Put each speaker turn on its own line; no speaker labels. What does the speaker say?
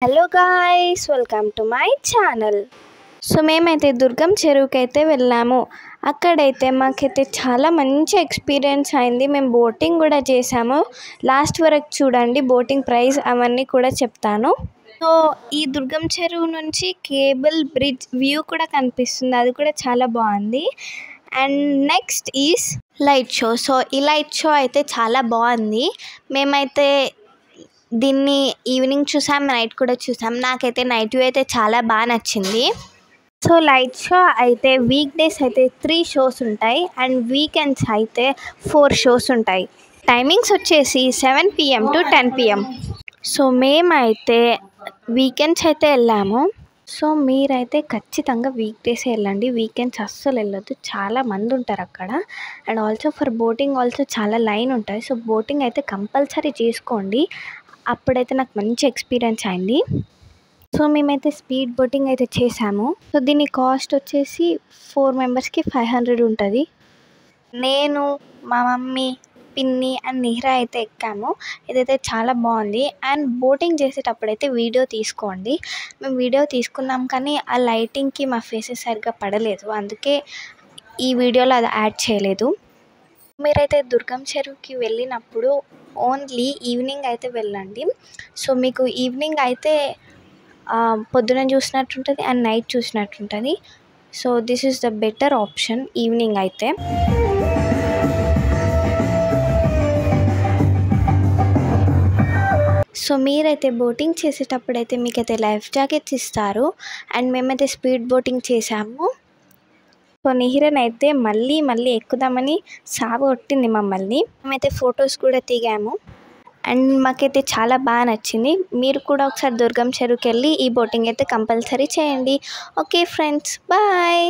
Hello guys, welcome to my channel. So మేమైతే దుర్గం చెరువుకి అయితే వెళ్ళాము. అక్కడైతే మాకైతే చాలా మంచి ఎక్స్పీరియన్స్ అయింది. మేము బోటింగ్ కూడా చేసాము. లాస్ట్ వరకు చూడండి, బోటింగ్ ప్రైస్ అవన్నీ కూడా చెప్తాను. సో ఈ దుర్గం చెరువు నుంచి కేబుల్ బ్రిడ్జ్ వ్యూ కూడా కనిపిస్తుంది, అది కూడా చాలా బాగుంది. And next is light show. So ఈ లైట్ షో అయితే చాలా బాగుంది. మేమైతే దీన్ని ఈవినింగ్ చూసాం, నైట్ కూడా చూసాం. నాకైతే నైట్ వ్యూ అయితే చాలా బాగా నచ్చింది. సో లైట్ షో అయితే వీక్ డేస్ అయితే 3 షోస్ ఉంటాయి అండ్ వీకెండ్స్ అయితే 4 షోస్ ఉంటాయి. టైమింగ్స్ వచ్చేసి 7 PM to 10 PM. సో మేమైతే వీకెండ్స్ అయితే వెళ్ళాము. సో మీరైతే ఖచ్చితంగా వీక్ డేస్ వెళ్ళండి, వీకెండ్స్ అస్సలు వెళ్ళొద్దు, చాలా మంది ఉంటారు అక్కడ. And also for boating also చాలా లైన్ ఉంటుంది. సో బోటింగ్ అయితే కంపల్సరీ చేసుకోండి, అప్పుడైతే నాకు మంచి ఎక్స్పీరియన్స్ అయింది. సో మేమైతే స్పీడ్ బోటింగ్ అయితే చేసాము. సో దీని కాస్ట్ వచ్చేసి 4 మెంబర్స్కి 500 ఉంటుంది. నేను, మా మమ్మీ, పిన్ని అండ్ నిహ్రా అయితే ఎక్కాము. ఇదైతే చాలా బాగుంది. అండ్ బోటింగ్ చేసేటప్పుడు అయితే వీడియో తీసుకోండి. మేము వీడియో తీసుకున్నాం కానీ ఆ లైటింగ్కి మా ఫేసెస్ సరిగ్గా పడలేదు, అందుకే ఈ వీడియోలో అది యాడ్ చేయలేదు. మీరైతే దుర్గం చెరువుకి వెళ్ళినప్పుడు ఓన్లీ ఈవినింగ్ అయితే వెళ్ళండి. సో మీకు ఈవినింగ్ అయితే పొద్దున చూసినట్టుంటుంది అండ్ నైట్ చూసినట్టుంటుంది. So this is the better option evening అయితే. సో మీరైతే బోటింగ్ చేసేటప్పుడు అయితే మీకైతే లైఫ్ జాకెట్స్ ఇస్తారు. అండ్ మేమైతే స్పీడ్ బోటింగ్ చేసాము. సో నిహిరన్ అయితే మళ్ళీ ఎక్కుదామని సాగొట్టింది మమ్మల్ని. మేమైతే ఫొటోస్ కూడా దిగాము అండ్ మాకైతే చాలా బాగా నచ్చింది. మీరు కూడా ఒకసారి దుర్గం చెరువుకి వెళ్ళి ఈ బోటింగ్ అయితే కంపల్సరీ చేయండి. Okay friends, bye.